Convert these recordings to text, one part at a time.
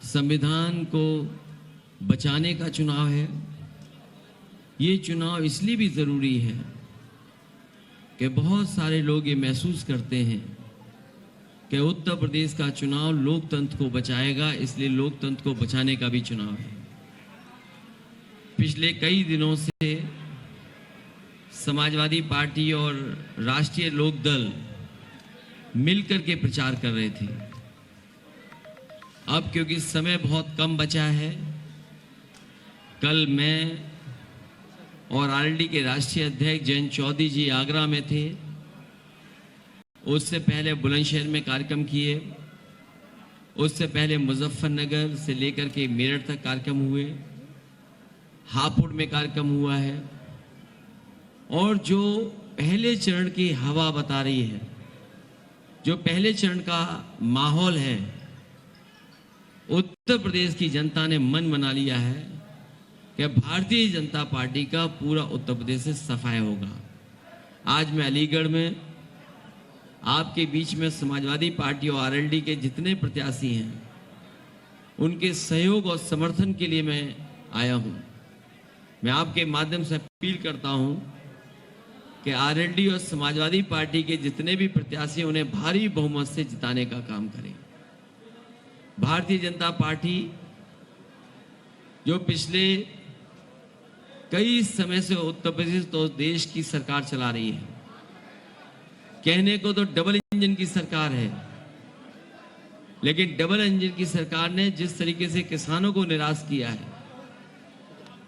संविधान को बचाने का चुनाव है। ये चुनाव इसलिए भी ज़रूरी है कि बहुत सारे लोग ये महसूस करते हैं कि उत्तर प्रदेश का चुनाव लोकतंत्र को बचाएगा, इसलिए लोकतंत्र को बचाने का भी चुनाव है। पिछले कई दिनों से समाजवादी पार्टी और राष्ट्रीय लोकदल मिलकर के प्रचार कर रहे थे। अब क्योंकि समय बहुत कम बचा है, कल मैं और आरएलडी के राष्ट्रीय अध्यक्ष जयंत चौधरी जी आगरा में थे। उससे पहले बुलंदशहर में कार्यक्रम किए, उससे पहले मुजफ्फरनगर से लेकर के मेरठ तक कार्यक्रम हुए, हापुड़ में कार्यक्रम हुआ है। और जो पहले चरण की हवा बता रही है, जो पहले चरण का माहौल है, उत्तर प्रदेश की जनता ने मन बना लिया है कि भारतीय जनता पार्टी का पूरा उत्तर प्रदेश से सफाया होगा। आज मैं अलीगढ़ में आपके बीच में समाजवादी पार्टी और आरएलडी के जितने प्रत्याशी हैं, उनके सहयोग और समर्थन के लिए मैं आया हूं। मैं आपके माध्यम से अपील करता हूं कि आरएलडी और समाजवादी पार्टी के जितने भी प्रत्याशी हैं, उन्हें भारी बहुमत से जिताने का काम करें। भारतीय जनता पार्टी जो पिछले कई समय से उत्तर प्रदेश तो देश की सरकार चला रही है, कहने को तो डबल इंजन की सरकार है, लेकिन डबल इंजन की सरकार ने जिस तरीके से किसानों को निराश किया है,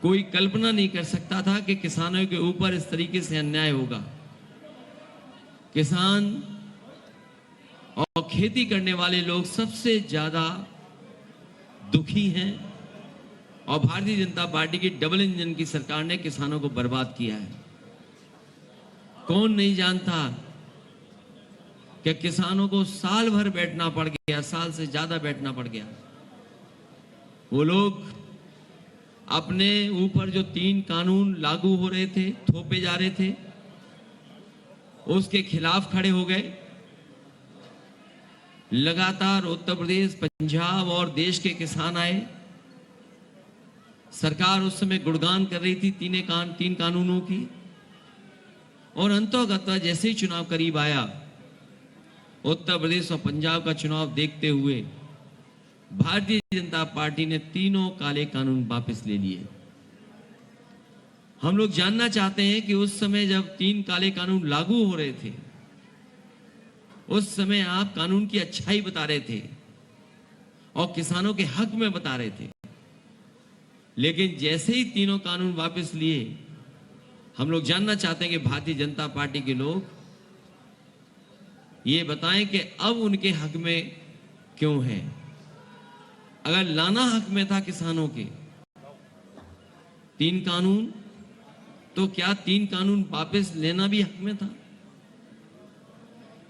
कोई कल्पना नहीं कर सकता था कि किसानों के ऊपर इस तरीके से अन्याय होगा। किसान और खेती करने वाले लोग सबसे ज्यादा दुखी हैं और भारतीय जनता पार्टी की डबल इंजन की सरकार ने किसानों को बर्बाद किया है। कौन नहीं जानता कि किसानों को साल भर बैठना पड़ गया, साल से ज्यादा बैठना पड़ गया। वो लोग अपने ऊपर जो 3 कानून लागू हो रहे थे, थोपे जा रहे थे, उसके खिलाफ खड़े हो गए। लगातार उत्तर प्रदेश, पंजाब और देश के किसान आए। सरकार उस समय गुणगान कर रही थी 3 कानूनों की, और अंततः जैसे ही चुनाव करीब आया, उत्तर प्रदेश और पंजाब का चुनाव देखते हुए भारतीय जनता पार्टी ने तीनों काले कानून वापस ले लिए। हम लोग जानना चाहते हैं कि उस समय जब 3 काले कानून लागू हो रहे थे, उस समय आप कानून की अच्छाई बता रहे थे और किसानों के हक में बता रहे थे, लेकिन जैसे ही तीनों कानून वापस लिए, हम लोग जानना चाहते हैं कि भारतीय जनता पार्टी के लोग ये बताएं कि अब उनके हक में क्यों है। अगर लाना हक में था किसानों के 3 कानून, तो क्या 3 कानून वापस लेना भी हक में था?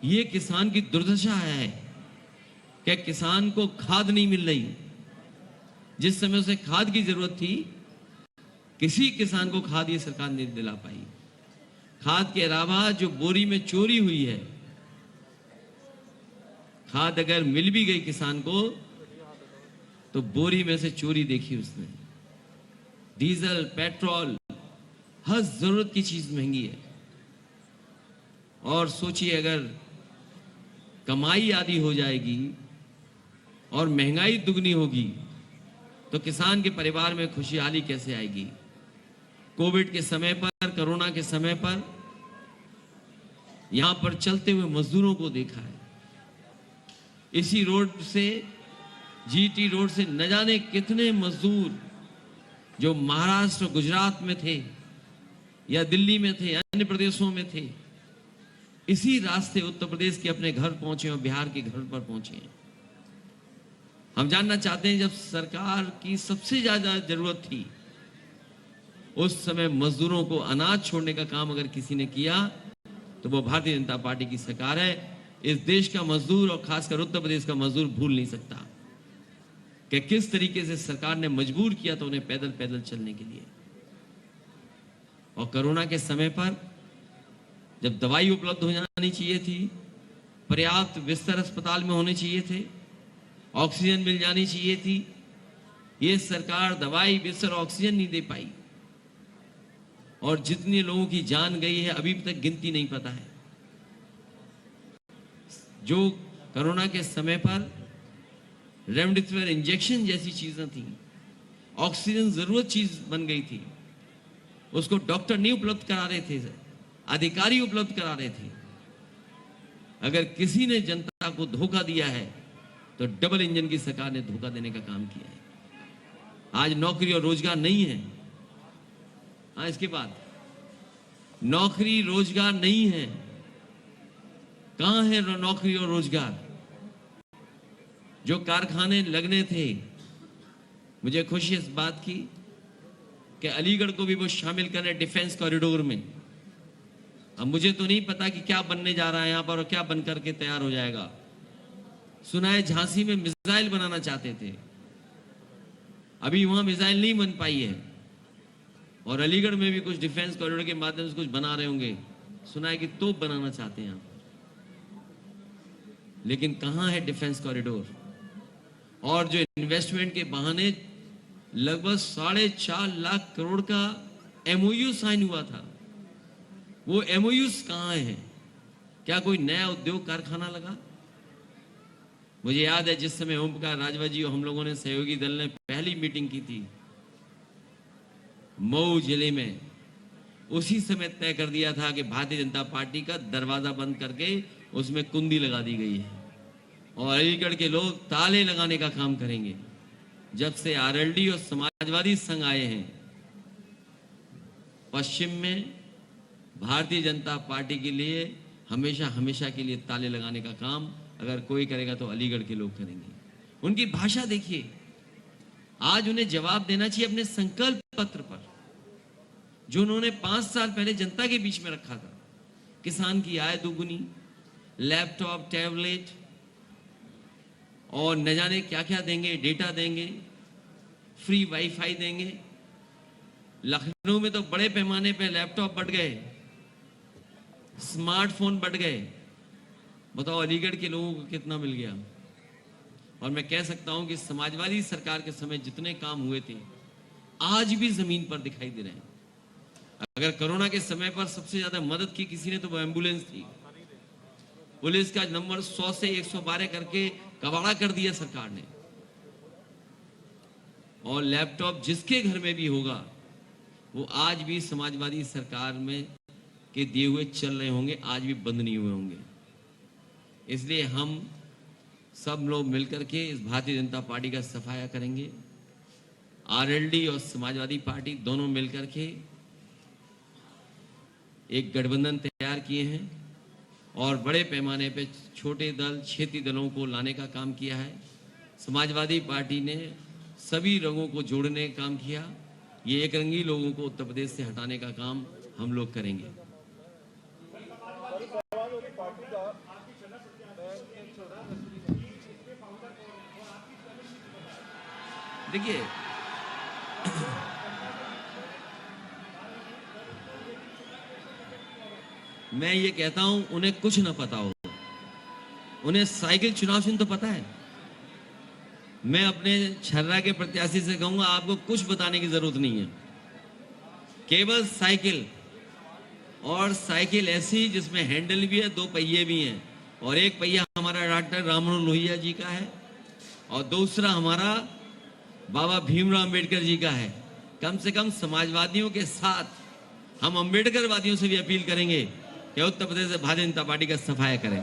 ये किसान की दुर्दशा है कि किसान को खाद नहीं मिल रही। जिस समय उसे खाद की जरूरत थी, किसी किसान को खाद ये सरकार नहीं दिला पाई। खाद के अलावा जो बोरी में चोरी हुई है, खाद अगर मिल भी गई किसान को, तो बोरी में से चोरी देखी उसने। डीजल, पेट्रोल, हर जरूरत की चीज महंगी है। और सोचिए, अगर कमाई आधी हो जाएगी और महंगाई दुगनी होगी, तो किसान के परिवार में खुशहाली कैसे आएगी? कोविड के समय पर, कोरोना के समय पर यहां पर चलते हुए मजदूरों को देखा है। इसी रोड से, जीटी रोड से न जाने कितने मजदूर जो महाराष्ट्र, गुजरात में थे या दिल्ली में थे, अन्य प्रदेशों में थे, इसी रास्ते उत्तर प्रदेश के अपने घर पहुंचे और बिहार के घर पर पहुंचे हैं। हम जानना चाहते हैं, जब सरकार की सबसे ज्यादा जरूरत थी, उस समय मजदूरों को अनाज छोड़ने का काम अगर किसी ने किया, तो वो भारतीय जनता पार्टी की सरकार है। इस देश का मजदूर और खासकर उत्तर प्रदेश का मजदूर भूल नहीं सकता कि किस तरीके से सरकार ने मजबूर किया था उन्हें पैदल पैदल चलने के लिए। और कोरोना के समय पर जब दवाई उपलब्ध हो जानी चाहिए थी, पर्याप्त बिस्तर अस्पताल में होने चाहिए थे, ऑक्सीजन मिल जानी चाहिए थी, ये सरकार दवाई, बिस्तर, ऑक्सीजन नहीं दे पाई और जितने लोगों की जान गई है अभी तक गिनती नहीं पता है। जो कोरोना के समय पर रेमडेसिविर इंजेक्शन जैसी चीजें थी, ऑक्सीजन जरूरत चीज बन गई थी, उसको डॉक्टर नहीं उपलब्ध करा रहे थे, अधिकारी उपलब्ध करा रहे थे। अगर किसी ने जनता को धोखा दिया है तो डबल इंजन की सरकार ने धोखा देने का काम किया है। आज नौकरी और रोजगार नहीं है। हाँ, इसके बाद नौकरी रोजगार नहीं है। कहां है नौकरी और रोजगार? जो कारखाने लगने थे, मुझे खुशी इस बात की कि अलीगढ़ को भी वो शामिल करें डिफेंस कॉरिडोर में। अब मुझे तो नहीं पता कि क्या बनने जा रहा है यहां पर और क्या बन करके तैयार हो जाएगा। सुना है झांसी में मिसाइल बनाना चाहते थे, अभी वहां मिसाइल नहीं बन पाई है, और अलीगढ़ में भी कुछ डिफेंस कॉरिडोर के माध्यम से कुछ बना रहे होंगे। सुना है कि तोप बनाना चाहते हैं यहां, लेकिन कहां है डिफेंस कॉरिडोर? और जो इन्वेस्टमेंट के बहाने लगभग 4.5 लाख करोड़ का एमओयू साइन हुआ था, वो एमओयूज कहां है? क्या कोई नया उद्योग कारखाना लगा? मुझे याद है जिस समय ओम प्रकाश राजभर जी और हम लोगों ने सहयोगी दल ने पहली मीटिंग की थी मऊ जिले में, उसी समय तय कर दिया था कि भारतीय जनता पार्टी का दरवाजा बंद करके उसमें कुंडी लगा दी गई है और अलीगढ़ के लोग ताले लगाने का काम करेंगे। जब से आरएलडी और समाजवादी संघ आए हैं पश्चिम में, भारतीय जनता पार्टी के लिए हमेशा हमेशा के लिए ताले लगाने का काम अगर कोई करेगा तो अलीगढ़ के लोग करेंगे। उनकी भाषा देखिए, आज उन्हें जवाब देना चाहिए अपने संकल्प पत्र पर जो उन्होंने 5 साल पहले जनता के बीच में रखा था। किसान की आय दुगुनी, लैपटॉप, टैबलेट और न जाने क्या क्या देंगे, डेटा देंगे, फ्री वाईफाई देंगे। लखनऊ में तो बड़े पैमाने पे लैपटॉप बढ़ गए, स्मार्टफोन बढ़ गए। बताओ अलीगढ़ के लोगों को कितना मिल गया? और मैं कह सकता हूं कि समाजवादी सरकार के समय जितने काम हुए थे आज भी जमीन पर दिखाई दे रहे हैं। अगर कोरोना के समय पर सबसे ज्यादा मदद की किसी ने तो वो एम्बुलेंस थी। पुलिस का नंबर 100 से 112 करके कबाड़ा कर दिया सरकार ने। और लैपटॉप जिसके घर में भी होगा वो आज भी समाजवादी सरकार में के दिए हुए चल रहे होंगे, आज भी बंद नहीं हुए होंगे। इसलिए हम सब लोग मिलकर के इस भारतीय जनता पार्टी का सफाया करेंगे। आरएलडी और समाजवादी पार्टी दोनों मिलकर के एक गठबंधन तैयार किए हैं और बड़े पैमाने पे छोटे दल, क्षेत्रीय दलों को लाने का काम किया है। समाजवादी पार्टी ने सभी रंगों को जोड़ने का काम किया। ये एक रंगी लोगों को उत्तर प्रदेश से हटाने का काम हम लोग करेंगे। देखिए, मैं ये कहता हूं उन्हें कुछ ना पता हो, उन्हें साइकिल चुनाव चिन्ह तो पता है। मैं अपने छर्रा के प्रत्याशी से कहूंगा आपको कुछ बताने की जरूरत नहीं है, केवल साइकिल, और साइकिल ऐसी जिसमें हैंडल भी है, 2 पहिए भी हैं, और एक पहिया हमारा डॉक्टर राममनोहर लोहिया जी का है और दूसरा हमारा बाबा भीमराव अंबेडकर जी का है। कम से कम समाजवादियों के साथ हम अंबेडकरवादियों से भी अपील करेंगे कि उत्तर प्रदेश से भारतीय जनता पार्टी का सफाया करें।